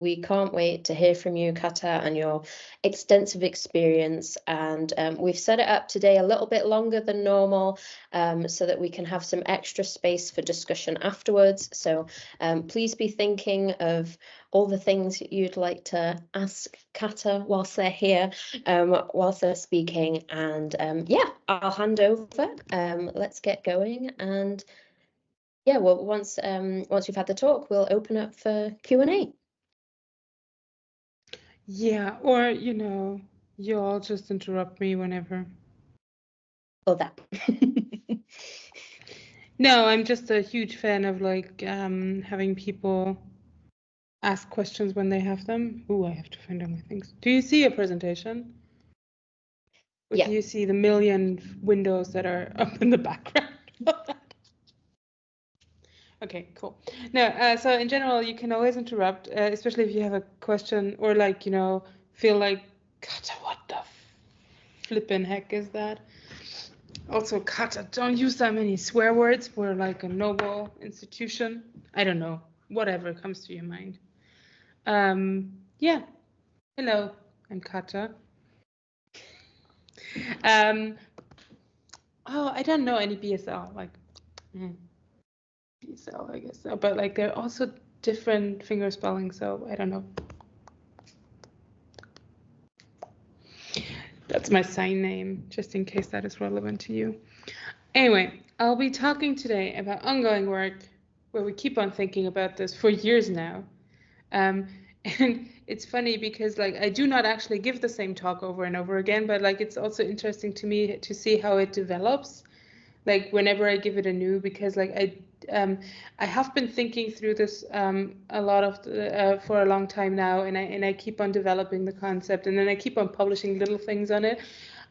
We can't wait to hear from you, Katta, and your extensive experience. And we've set it up today a little bit longer than normal so that we can have some extra space for discussion afterwards. So please be thinking of all the things you'd like to ask Katta whilst they're here, whilst they're speaking. And yeah, I'll hand over. Let's get going. And yeah, well, once we've had the talk, we'll open up for Q&A. Yeah, or, you know, you all just interrupt me whenever. Oh, that. No, I'm just a huge fan of like having people ask questions when they have them. Ooh, I have to find all my things. Do you see a presentation? Or Yeah. do you see the million windows that are up in the background? Okay, cool. No, so in general, you can always interrupt, especially if you have a question or like, you know, feel like, Katta, what the flippin' heck is that? Also, Katta, don't use that many swear words. We're like a noble institution. I don't know, whatever comes to your mind. Yeah, hello, I'm Katta. Oh, I don't know any BSL, like, BSL, I guess so, but like they're also different finger spelling, so I don't know. That's my sign name, just in case that is relevant to you. Anyway, I'll be talking today about ongoing work where we keep on thinking about this for years now. And it's funny because like I do not actually give the same talk over and over again, but like it's also interesting to me to see how it develops. Like whenever I give it anew, because like I have been thinking through this a lot of for a long time now, and I keep on developing the concept, and then I keep on publishing little things on it.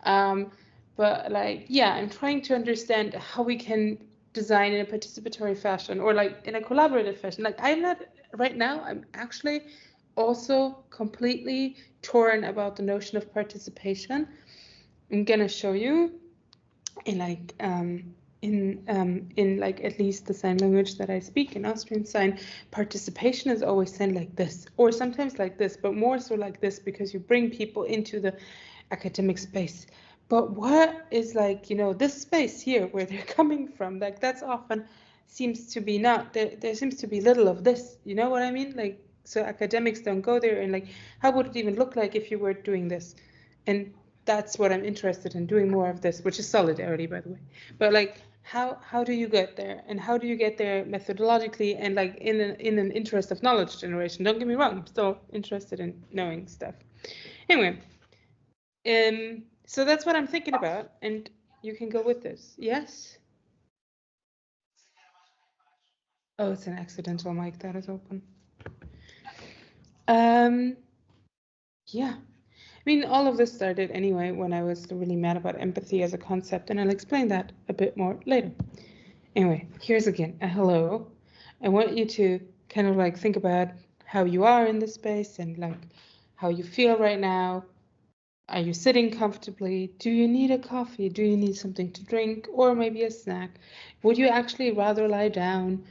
But like yeah, I'm trying to understand how we can design in a participatory fashion or like in a collaborative fashion. Like I'm not right now. I'm actually also completely torn about the notion of participation. I'm gonna show you in like in like at least the sign language that I speak in Austrian sign, participation is always said like this, or sometimes like this, but more so like this because you bring people into the academic space. But what is like, you know, this space here where they're coming from, like that's often seems to be not, there seems to be little of this, you know what I mean? Like, so academics don't go there, and like, how would it even look like if you were doing this? And that's what I'm interested in, doing more of this, which is solidarity, by the way. But like, how do you get there, and how do you get there methodologically and like in an interest of knowledge generation? Don't get me wrong, I'm still interested in knowing stuff. Anyway, so that's what I'm thinking about, and you can go with this. Yes? Oh, it's an accidental mic that is open. Yeah. I mean, all of this started anyway when I was really mad about empathy as a concept, and I'll explain that a bit more later. Anyway, here's again a hello. I want you to kind of like think about how you are in this space and like how you feel right now. Are you sitting comfortably? Do you need a coffee? Do you need something to drink or maybe a snack? Would you actually rather lie down?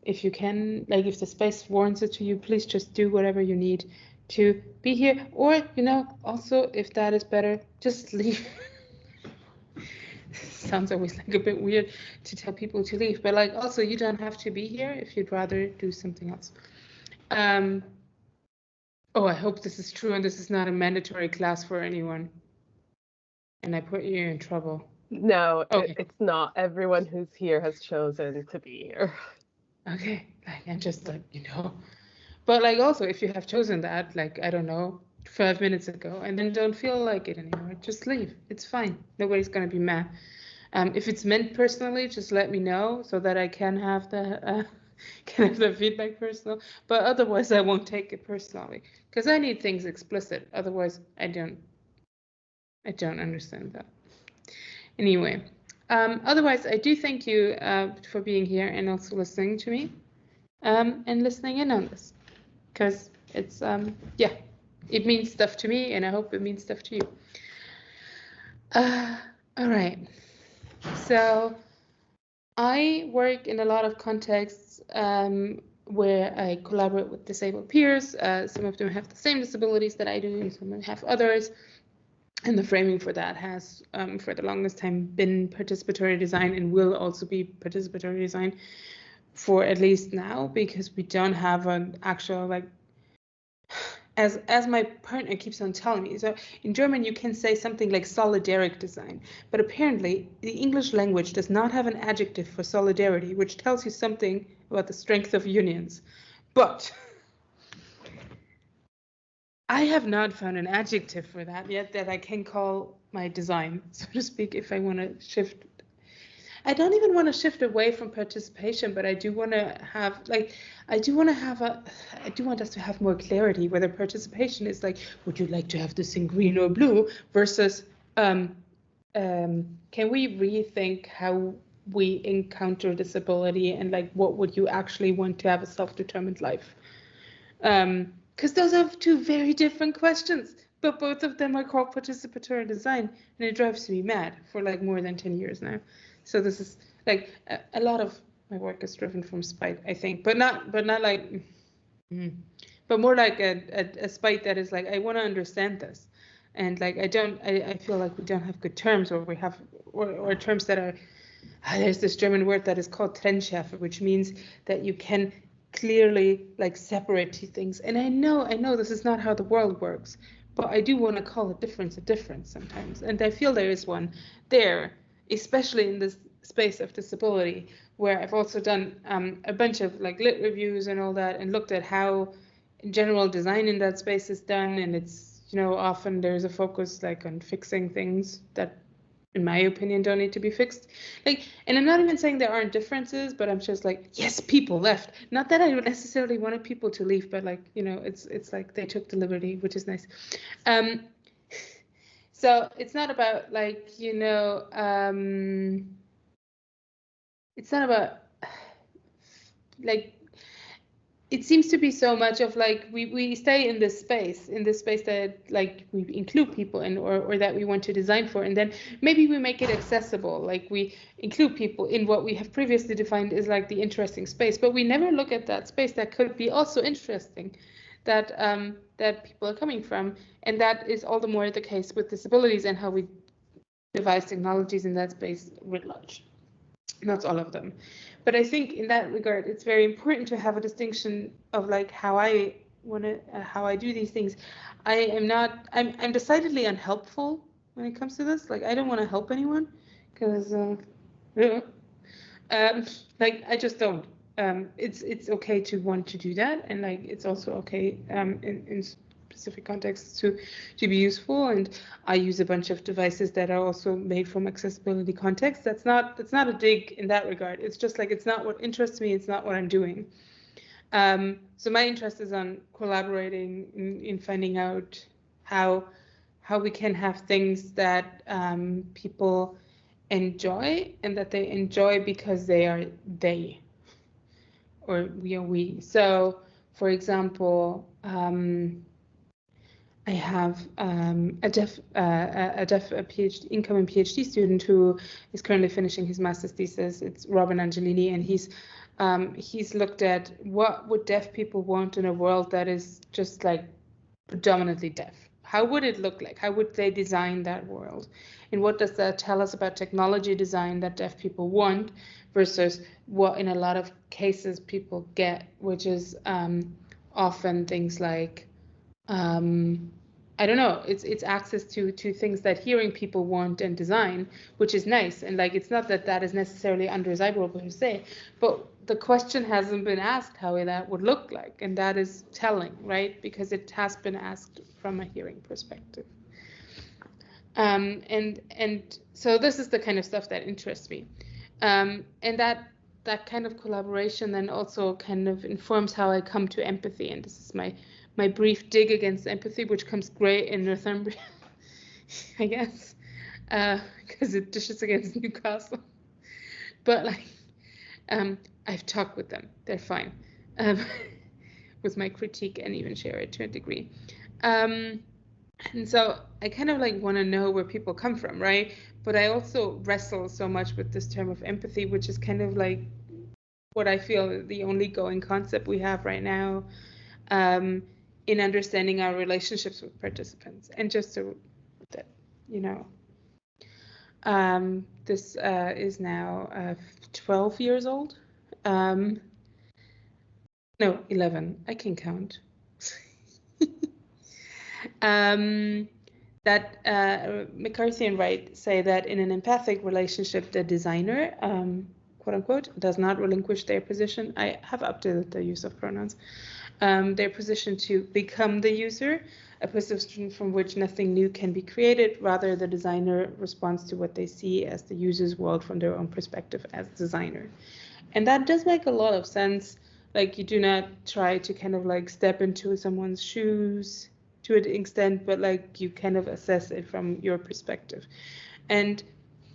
If you can, like if the space warrants it to you, please just do whatever you need to be here. Or, you know, also if that is better, just leave. Sounds always like a bit weird to tell people to leave, but like also you don't have to be here if you'd rather do something else. Oh, I hope this is true and this is not a mandatory class for anyone. And I put you in trouble. No, okay. It's not. Everyone who's here has chosen to be here. Okay, like I'm just like, you know. But like also if you have chosen that, like, I don't know, 5 minutes ago, and then don't feel like it anymore, just leave. It's fine. Nobody's gonna be mad. If it's meant personally, just let me know so that I can have the feedback personal. But otherwise, I won't take it personally because I need things explicit. Otherwise, I don't understand that. Anyway, otherwise, I do thank you for being here and also listening to me and listening in on this because it's yeah, it means stuff to me and I hope it means stuff to you. All right. So I work in a lot of contexts where I collaborate with disabled peers. Some of them have the same disabilities that I do, and some have others. And the framing for that has, for the longest time, been participatory design and will also be participatory design for at least now, because we don't have an actual, like, as my partner keeps on telling me, so in German you can say something like solidaric design, but apparently the English language does not have an adjective for solidarity, which tells you something about the strength of unions. But I have not found an adjective for that yet that I can call my design, so to speak, if I want to shift. I don't even want to shift away from participation, but I do want to have, like, I do want us to have more clarity whether participation is like, would you like to have this in green or blue, versus can we rethink how we encounter disability, and like what would you actually want to have a self-determined life? Because those are two very different questions, but both of them are called participatory design, and it drives me mad for like more than 10 years now. So this is like a lot of my work is driven from spite, I think, but not like, but more like a spite that is like, I want to understand this, and like I feel like we don't have good terms, or we have or terms that are, there's this German word that is called Trennschärfe, which means that you can clearly like separate two things. And I know this is not how the world works, but I do want to call a difference sometimes, and I feel there is one there, especially in this space of disability, where I've also done a bunch of like lit reviews and all that, and looked at how in general design in that space is done. And it's, you know, often there's a focus like on fixing things that, in my opinion, don't need to be fixed. Like, and I'm not even saying there aren't differences, but I'm just like, yes, people left. Not that I necessarily wanted people to leave, but like, you know, it's like they took the liberty, which is nice. So it's not about like, you know, it's not about like, it seems to be so much of like we stay in this space that like we include people in, or that we want to design for, and then maybe we make it accessible, like we include people in what we have previously defined as like the interesting space, but we never look at that space that could be also interesting, that that people are coming from. And that is all the more the case with disabilities and how we devise technologies in that space writ large. Not all of them, but I think in that regard it's very important to have a distinction of like how I want to how I do these things. I'm decidedly unhelpful when it comes to this. Like, I don't want to help anyone, because like I just don't. It's okay to want to do that, and like it's also okay in specific contexts to be useful. And I use a bunch of devices that are also made from accessibility context. That's not a dig in that regard. It's just like, it's not what interests me. It's not what I'm doing. So my interest is on collaborating in finding out how we can have things that people enjoy, and that they enjoy because they are they, or we are we. So, for example, I have a deaf PhD, incoming PhD student who is currently finishing his master's thesis. It's Robin Angelini, and he's looked at what would deaf people want in a world that is just like predominantly deaf. How would it look like? How would they design that world? And what does that tell us about technology design that deaf people want versus what in a lot of cases people get, which is often things like, I don't know, it's access to things that hearing people want and design, which is nice. And like, it's not that is necessarily undesirable per se, but the question hasn't been asked how that would look like. And that is telling, right? Because it has been asked from a hearing perspective. And so this is the kind of stuff that interests me. And that kind of collaboration then also kind of informs how I come to empathy. And this is my brief dig against empathy, which comes great in Northumbria, I guess, because it dishes against Newcastle. But like, I've talked with them; they're fine with my critique, and even share it to a degree. And so I kind of like want to know where people come from, right? But I also wrestle so much with this term of empathy, which is kind of like, what I feel the only going concept we have right now in understanding our relationships with participants. And just so that you know, this is now 12 years old. No, 11. I can count. That McCarthy and Wright say that in an empathic relationship, the designer, quote unquote, does not relinquish their position. I have updated the use of pronouns. Their position to become the user, a position from which nothing new can be created. Rather, the designer responds to what they see as the user's world from their own perspective as designer. And that does make a lot of sense. Like, you do not try to kind of like step into someone's shoes to an extent, but like you kind of assess it from your perspective. And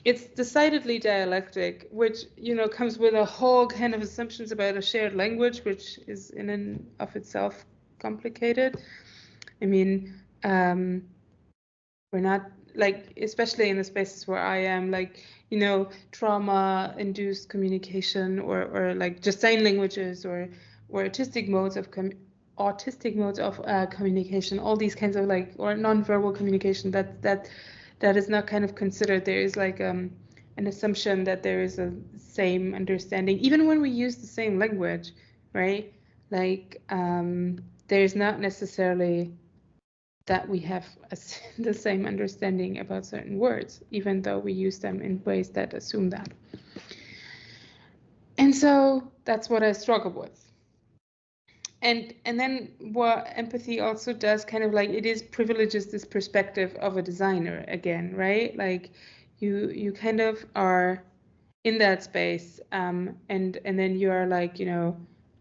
it's decidedly dialectic, which, you know, comes with a whole kind of assumptions about a shared language, which is in and of itself complicated. I mean, we're not, like, especially in the spaces where I am, like, you know, trauma-induced communication or like just sign languages or autistic modes of communication, all these kinds of like, or non-verbal communication that is not kind of considered. There is like an assumption that there is a same understanding, even when we use the same language, right? Like there is not necessarily that we have the same understanding about certain words, even though we use them in ways that assume that. And so that's what I struggle with. And then what empathy also does, kind of like, it is privileges this perspective of a designer again, right? Like you kind of are in that space, and then you are like, you know,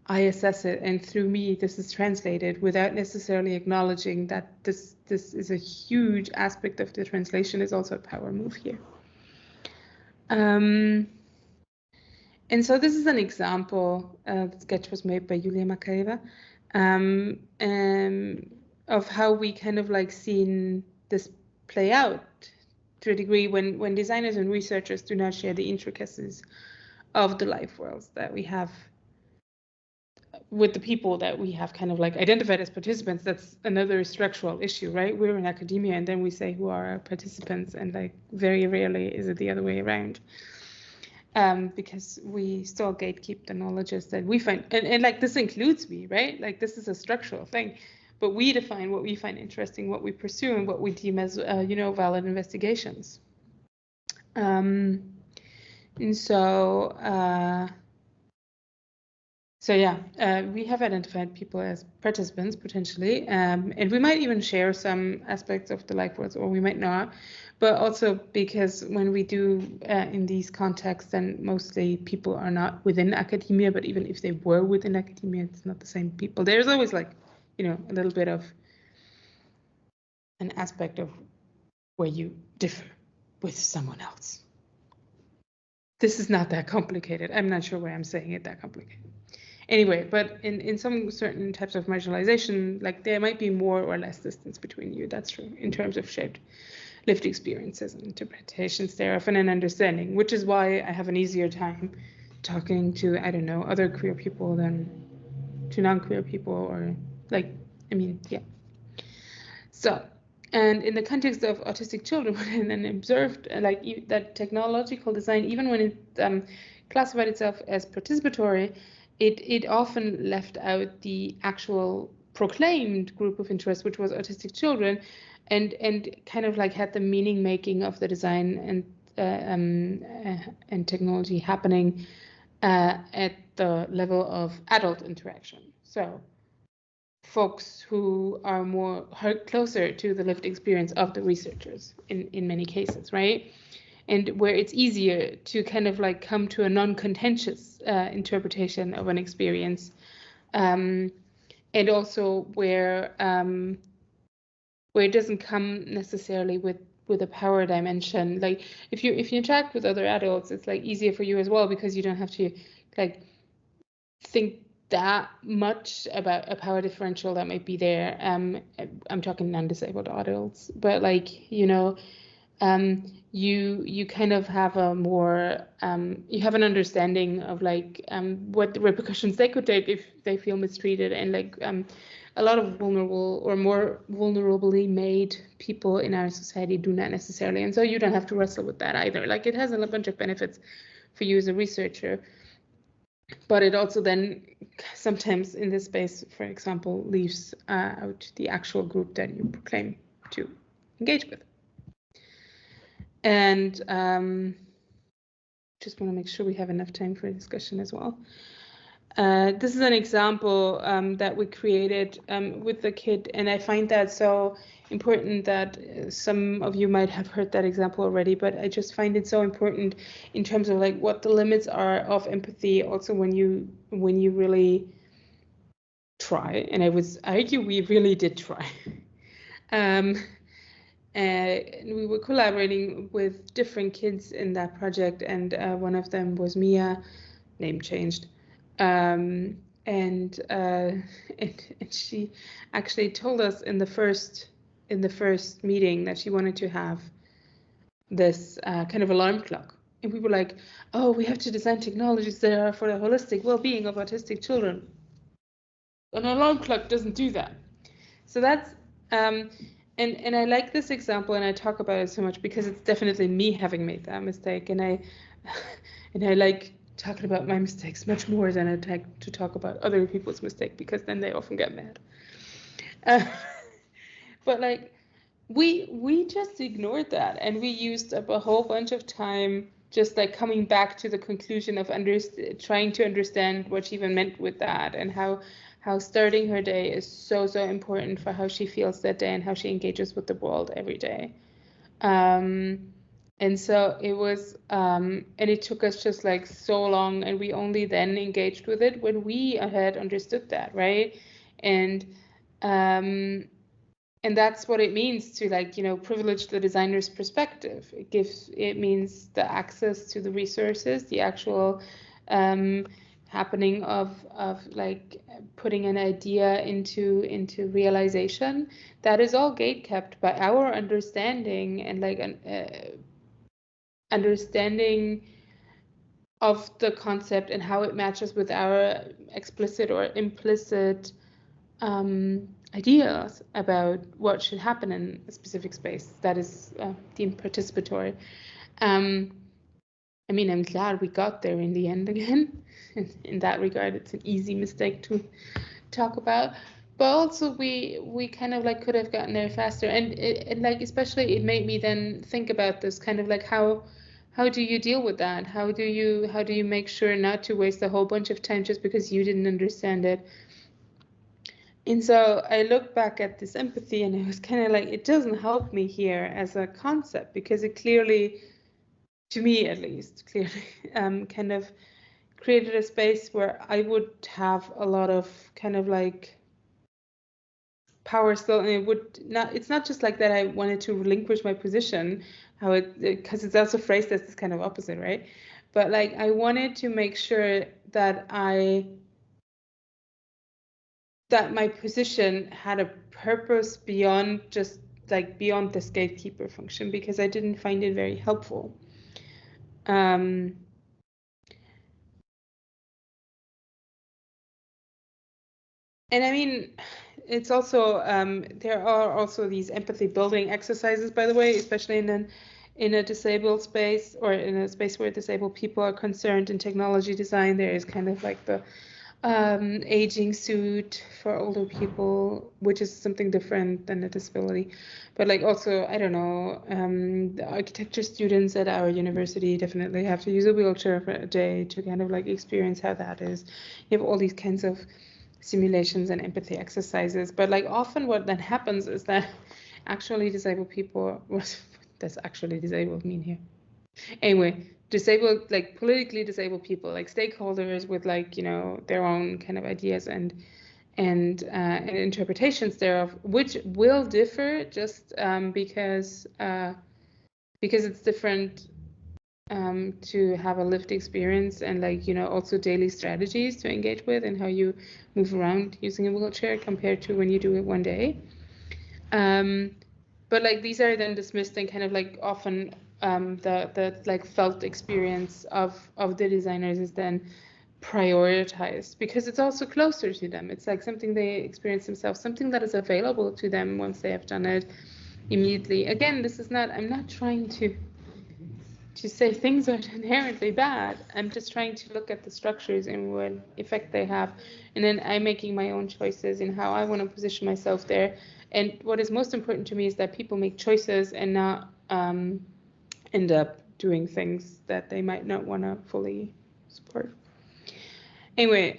I assess it, and through me this is translated, without necessarily acknowledging that this is a huge aspect of the translation, is also a power move here. And so this is an example. The sketch was made by Julia Makaeva, of how we kind of like seen this play out to a degree when designers and researchers do not share the intricacies of the life worlds that we have with the people that we have kind of like identified as participants. That's another structural issue, right? We're in academia and then we say who are our participants, and like very rarely is it the other way around. Because we still gatekeep the knowledges that we find, and like this includes me, right? Like this is a structural thing, but we define what we find interesting, what we pursue, and what we deem as you know, valid investigations. And so yeah, we have identified people as participants potentially, and we might even share some aspects of the life worlds, or we might not. But also because when we do in these contexts, then mostly people are not within academia, but even if they were within academia, it's not the same people. There's always like, you know, a little bit of an aspect of where you differ with someone else. This is not that complicated. I'm not sure why I'm saying it that complicated. Anyway, but in some certain types of marginalization, like there might be more or less distance between you. That's true in terms of shaped lived experiences and interpretations thereof, and an understanding, which is why I have an easier time talking to, I don't know, other queer people than to non-queer people, or like, I mean, yeah. So, and in the context of autistic children, and then observed like that technological design, even when it classified itself as participatory, it often left out the actual proclaimed group of interest, which was autistic children, and kind of like had the meaning making of the design and technology happening at the level of adult interaction. So folks who are more closer to the lived experience of the researchers in many cases, right? And where it's easier to kind of like come to a non-contentious interpretation of an experience, and also where it doesn't come necessarily with a power dimension. Like if you interact with other adults, it's like easier for you as well, because you don't have to like think that much about a power differential that might be there. I'm talking non-disabled adults, but like, you know, you kind of have a more you have an understanding of like what the repercussions they could take if they feel mistreated, and like a lot of vulnerable or more vulnerably made people in our society do not necessarily, and so you don't have to wrestle with that either. Like it has a bunch of benefits for you as a researcher, but it also then sometimes in this space, for example, leaves out the actual group that you proclaim to engage with. And just want to make sure we have enough time for discussion as well. This is an example that we created with the kid, and I find that so important that some of you might have heard that example already, but I just find it so important in terms of like what the limits are of empathy, also when you really try, and I would argue we really did try. And we were collaborating with different kids in that project, and one of them was Mia, name changed, and she actually told us in the first meeting that she wanted to have this kind of alarm clock, and we were like, oh, we have to design technologies that are for the holistic well-being of autistic children. An alarm clock doesn't do that. So that's and I like this example, and I talk about it so much because it's definitely me having made that mistake, and I like talking about my mistakes much more than I like to talk about other people's mistakes, because then they often get mad. But like we just ignored that, and we used up a whole bunch of time just like coming back to the conclusion of trying to understand what she even meant with that, and how starting her day is so important for how she feels that day and how she engages with the world every day. And so it was, and it took us just like so long, and we only then engaged with it when we had understood that, right? And that's what it means to like, you know, privilege the designer's perspective. It means the access to the resources, the actual happening of like putting an idea into realization. That is all gatekept by our understanding, and like an understanding of the concept and how it matches with our explicit or implicit ideas about what should happen in a specific space that is deemed participatory. I mean, I'm glad we got there in the end again. In that regard, it's an easy mistake to talk about. But also, we kind of like could have gotten there faster, and like especially it made me then think about this kind of like how do you deal with that? How do you make sure not to waste a whole bunch of time just because you didn't understand it? And so I look back at this empathy, and it was kind of like, it doesn't help me here as a concept, because it clearly, to me at least, clearly kind of created a space where I would have a lot of kind of like power still, and it's not just like that I wanted to relinquish my position, because it's also phrased as this kind of opposite, right? But like I wanted to make sure that my position had a purpose beyond just like beyond this gatekeeper function, because I didn't find it very helpful. And I mean, it's also there are also these empathy building exercises, by the way, especially in a disabled space, or in a space where disabled people are concerned in technology design. There is kind of like the aging suit for older people, which is something different than a disability. But like also, I don't know, the architecture students at our university definitely have to use a wheelchair for a day to kind of like experience how that is. You have all these kinds of simulations and empathy exercises, but like often what then happens is that actually disabled people, what does actually disabled mean here? Anyway, disabled, like politically disabled people, like stakeholders with like, you know, their own kind of ideas and interpretations thereof, which will differ just because it's different to have a lived experience, and like, you know, also daily strategies to engage with, and how you move around using a wheelchair compared to when you do it one day. But like these are then dismissed and kind of like often the like felt experience of the designers is then prioritized because it's also closer to them. It's like something they experience themselves, something that is available to them once they have done it immediately. Again, this is not, I'm not trying to say things are inherently bad. I'm just trying to look at the structures and what effect they have. And then I'm making my own choices in how I want to position myself there. And what is most important to me is that people make choices and not end up doing things that they might not want to fully support. Anyway,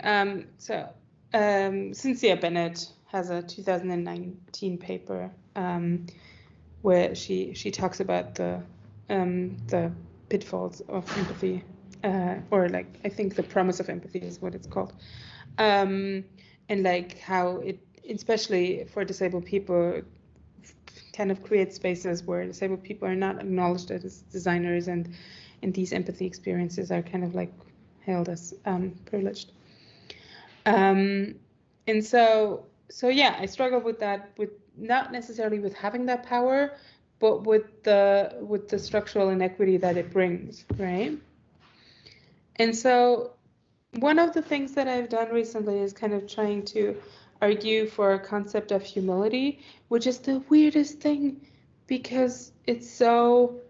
Cynthia Bennett has a 2019 paper where she talks about the pitfalls of empathy, or like I think the promise of empathy is what it's called, and like how it, especially for disabled people, kind of creates spaces where disabled people are not acknowledged as designers, and these empathy experiences are kind of like hailed as privileged. And so yeah, I struggle with that, with not necessarily with having that power, but with the structural inequity that it brings, right? And so one of the things that I've done recently is kind of trying to argue for a concept of humility, which is the weirdest thing because it's so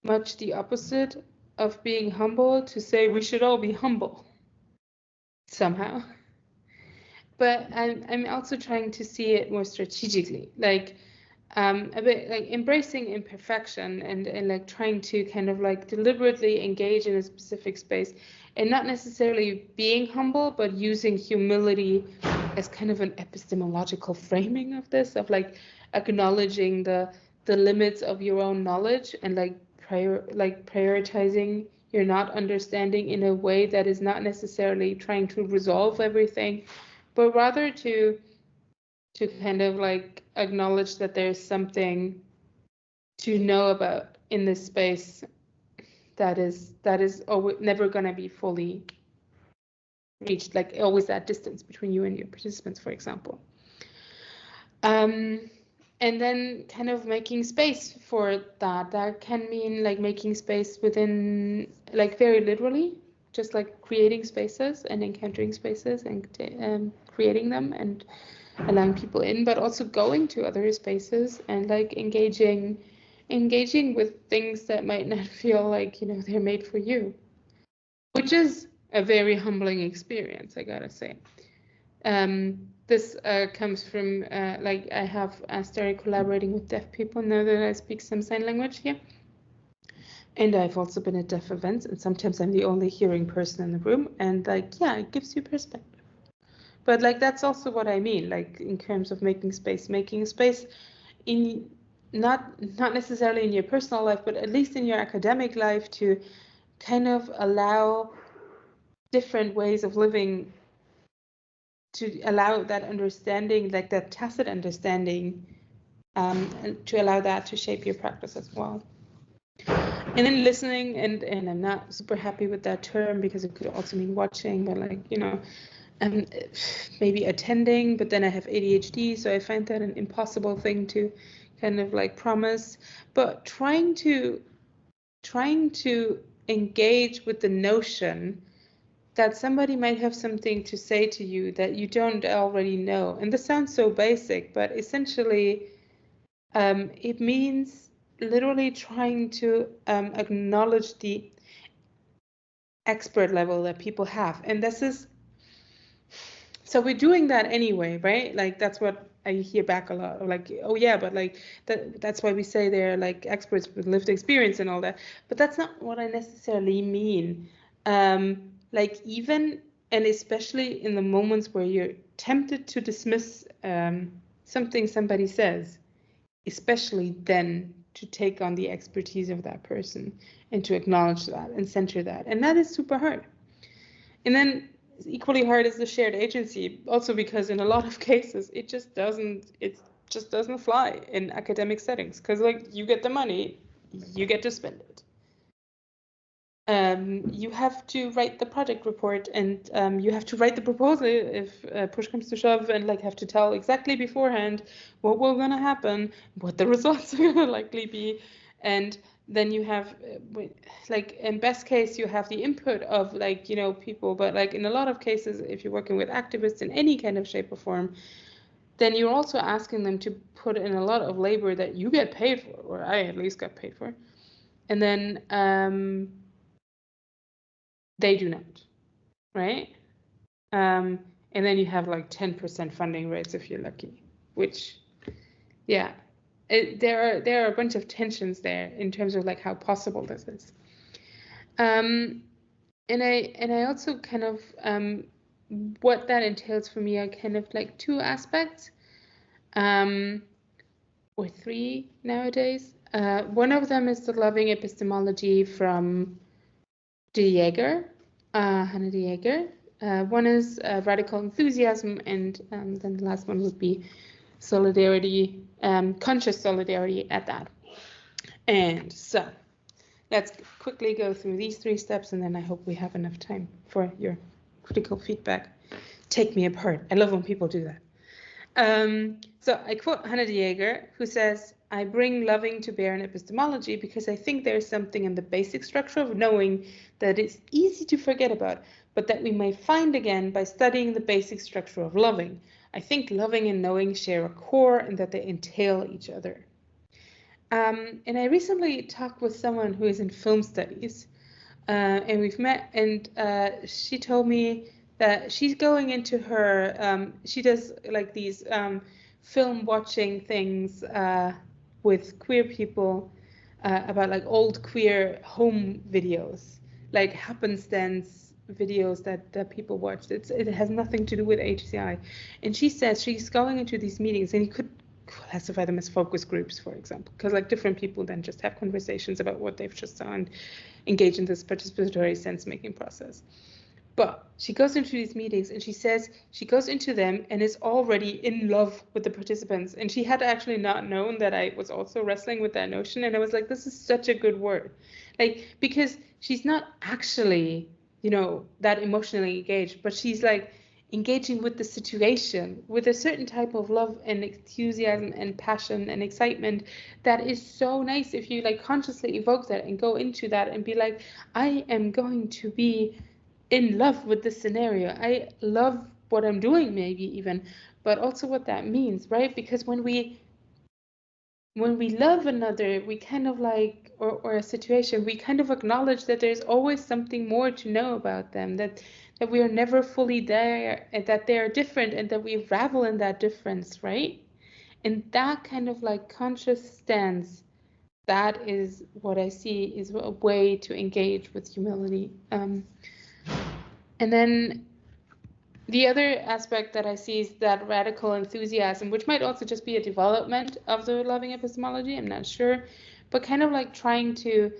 much the opposite of being humble to say we should all be humble somehow. But I'm also trying to see it more strategically, like a bit like embracing imperfection and like trying to kind of like deliberately engage in a specific space and not necessarily being humble, but using humility as kind of an epistemological framing of this, of like acknowledging the limits of your own knowledge and like prioritizing your not understanding in a way that is not necessarily trying to resolve everything, but rather to kind of like acknowledge that there's something to know about in this space that is never going to be fully reached, like always that distance between you and your participants, for example. And then kind of making space for that. That can mean like making space within, like very literally, just like creating spaces and encountering spaces and creating them and allowing people in, but also going to other spaces and like engaging with things that might not feel like, you know, they're made for you, which is a very humbling experience, I gotta say. This comes from like I have started collaborating with deaf people now that I speak some sign language here. And I've also been at deaf events, and sometimes I'm the only hearing person in the room, and like, yeah, it gives you perspective. But like that's also what I mean, like in terms of making space in not necessarily in your personal life, but at least in your academic life, to kind of allow different ways of living, to allow that understanding, like that tacit understanding, and to allow that to shape your practice as well. And then listening, and I'm not super happy with that term because it could also mean watching, but like, you know, maybe attending, but then I have ADHD, so I find that an impossible thing to kind of like promise. But trying to engage with the notion that somebody might have something to say to you that you don't already know. And this sounds so basic, but essentially it means literally trying to acknowledge the expert level that people have. And this is, so we're doing that anyway, right? Like that's what I hear back a lot, like, oh yeah, but like that's why we say they're like experts with lived experience and all that. But that's not what I necessarily mean. Like even, and especially in the moments where you're tempted to dismiss something somebody says, especially then to take on the expertise of that person and to acknowledge that and center that. And that is super hard. And then equally hard is the shared agency, also because in a lot of cases it just doesn't fly in academic settings, because like you get the money, you get to spend it. You have to write the project report, and you have to write the proposal if push comes to shove, and like have to tell exactly beforehand what will gonna happen, what the results are gonna likely be, and then you have, like in best case, you have the input of like, you know, people, but like in a lot of cases, if you're working with activists in any kind of shape or form, then you're also asking them to put in a lot of labor that you get paid for, or I at least got paid for. And then they do not, right? And then you have like 10% funding rates if you're lucky, which, yeah, there are a bunch of tensions there in terms of like how possible this is. And I also kind of what that entails for me are kind of like two aspects, or three nowadays. One of them is the loving epistemology from Hannah de Jager. One is radical enthusiasm, and then the last one would be solidarity, conscious solidarity at that. And so let's quickly go through these three steps, and then I hope we have enough time for your critical feedback. Take me apart. I love when people do that. So I quote Hannah de Jager, who says, "I bring loving to bear in epistemology because I think there is something in the basic structure of knowing that it's easy to forget about, but that we may find again by studying the basic structure of loving. I think loving and knowing share a core and that they entail each other." And I recently talked with someone who is in film studies, and we've met, and she told me that she's going into her, she does like these film watching things with queer people about like old queer home videos, like happenstance videos that people watch. It has nothing to do with HCI. And she says she's going into these meetings, and you could classify them as focus groups, for example, because like different people then just have conversations about what they've just saw and engage in this participatory sense-making process. But she goes into these meetings and she says she goes into them and is already in love with the participants. And she had actually not known that I was also wrestling with that notion. And I was like, this is such a good word. Like, because she's not actually, you know, that emotionally engaged, but she's like engaging with the situation with a certain type of love and enthusiasm and passion and excitement that is so nice if you like consciously evoke that and go into that and be like, I am going to be in love with this scenario. I love what I'm doing, maybe even, but also what that means, right? Because when we love another, we kind of like, or a situation, we kind of acknowledge that there's always something more to know about them, that we are never fully there, and that they are different, and that we revel in that difference, right? And that kind of like conscious stance, that is what I see is a way to engage with humility. And then the other aspect that I see is that radical enthusiasm, which might also just be a development of the loving epistemology, I'm not sure, but kind of like trying to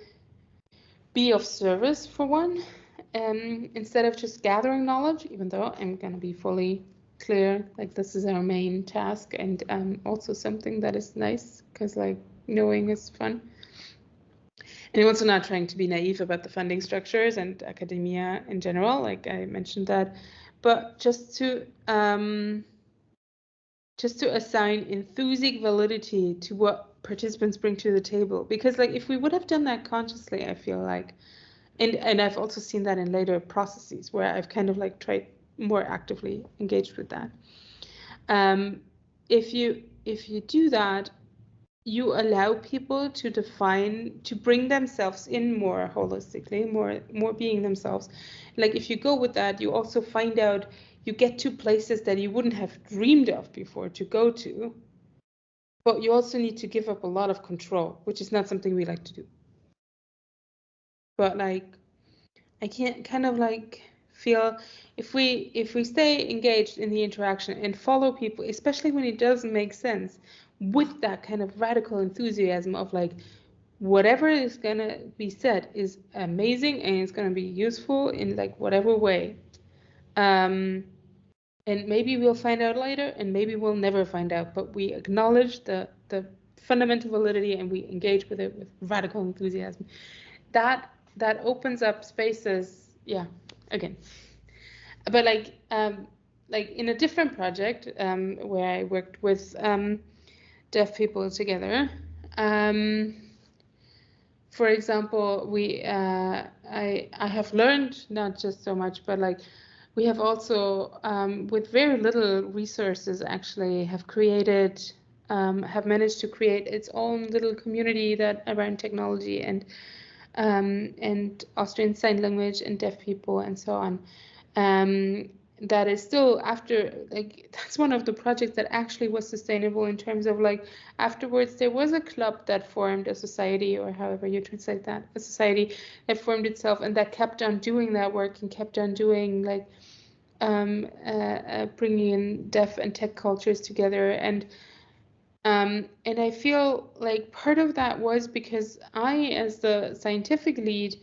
be of service for one, instead of just gathering knowledge, even though I'm going to be fully clear, like this is our main task, and also something that is nice, because like knowing is fun. And I'm also not trying to be naive about the funding structures and academia in general, like I mentioned that, but just to assign enthusiastic validity to what participants bring to the table. Because like if we would have done that consciously, I feel like, and I've also seen that in later processes where I've kind of like tried more actively engaged with that. If you do that, you allow people to bring themselves in more holistically, more being themselves. Like if you go with that, you also find out, you get to places that you wouldn't have dreamed of before to go to, but you also need to give up a lot of control, which is not something we like to do. But like, I can't kind of like feel if we stay engaged in the interaction and follow people, especially when it doesn't make sense, with that kind of radical enthusiasm of like, whatever is gonna be said is amazing and it's gonna be useful in like whatever way. And maybe we'll find out later, and maybe we'll never find out, but we acknowledge the fundamental validity and we engage with it with radical enthusiasm. That opens up spaces, yeah, again. But like in a different project where I worked with deaf people together, for example, I have learned not just so much, but like we have also, with very little resources, actually have managed to create its own little community that around technology and Austrian Sign Language and deaf people and so on. That is still that's one of the projects that actually was sustainable in terms of like afterwards there was a club that formed a society, or however you translate that, a society that formed itself and that kept on doing that work and kept on doing like bringing in deaf and tech cultures together. And I feel like part of that was because I, as the scientific lead,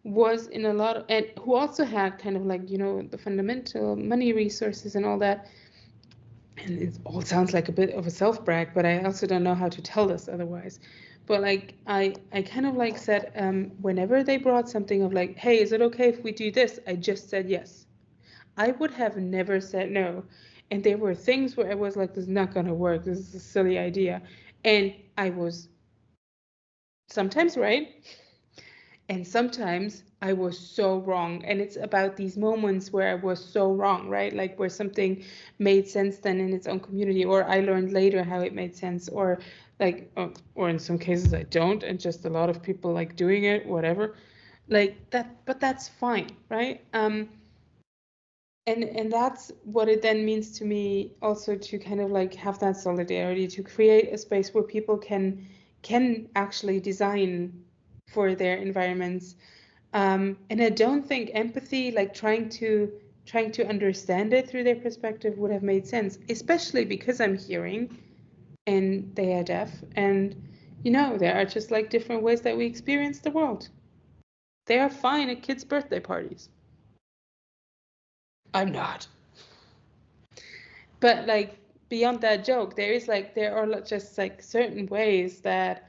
was in a lot of, and who also had kind of like, you know, the fundamental money resources and all that. And it all sounds like a bit of a self-brag, but I also don't know how to tell this otherwise. But like I kind of like said, whenever they brought something of like, hey, is it okay if we do this? I just said yes. I would have never said no. And there were things where I was like, this is not going to work. This is a silly idea. And I was sometimes right. And sometimes I was so wrong. And it's about these moments where I was so wrong, right? Like where something made sense then in its own community, or I learned later how it made sense, or like, or in some cases I don't, and just a lot of people like doing it, whatever. Like that, but that's fine, right? And that's what it then means to me also to kind of like have that solidarity, to create a space where people can actually design for their environments. And I don't think empathy, like trying to understand it through their perspective, would have made sense, especially because I'm hearing and they are deaf, and you know, there are just like different ways that we experience the world. They are fine at kids' birthday parties. I'm not. But like beyond that joke, there are just like certain ways that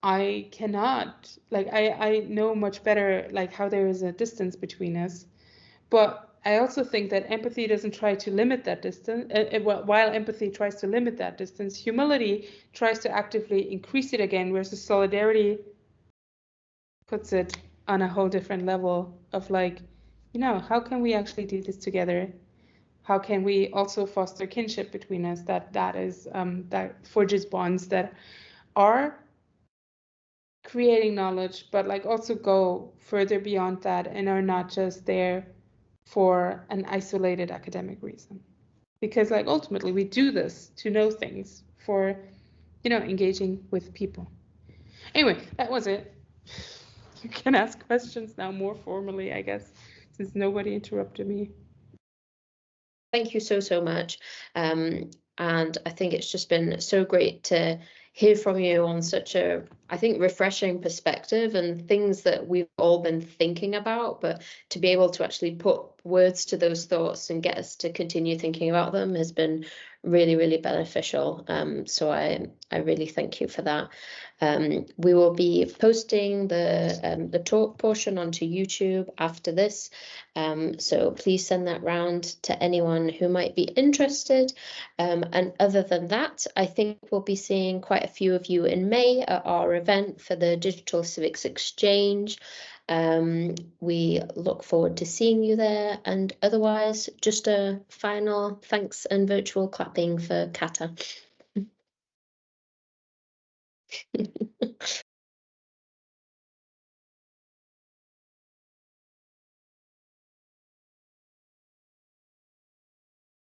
I cannot, like I know much better like how there is a distance between us. But I also think that empathy doesn't try to limit that distance. While empathy tries to limit that distance, humility tries to actively increase it again, whereas solidarity puts it on a whole different level of like, you know, how can we actually do this together? How can we also foster kinship between us that forges bonds that are creating knowledge, but like also go further beyond that and are not just there for an isolated academic reason. Because like ultimately we do this to know things, for, you know, engaging with people. Anyway, that was it. You can ask questions now more formally, I guess, since nobody interrupted me. Thank you so much. And I think it's just been so great to hear from you on such a, I think, refreshing perspective and things that we've all been thinking about, but to be able to actually put words to those thoughts and get us to continue thinking about them has been really, really beneficial. So I really thank you for that. We will be posting the talk portion onto YouTube after this. So please send that round to anyone who might be interested. And other than that, I think we'll be seeing quite a few of you in May at our event for the Digital Civics Exchange. We look forward to seeing you there, and otherwise just a final thanks and virtual clapping for Katta.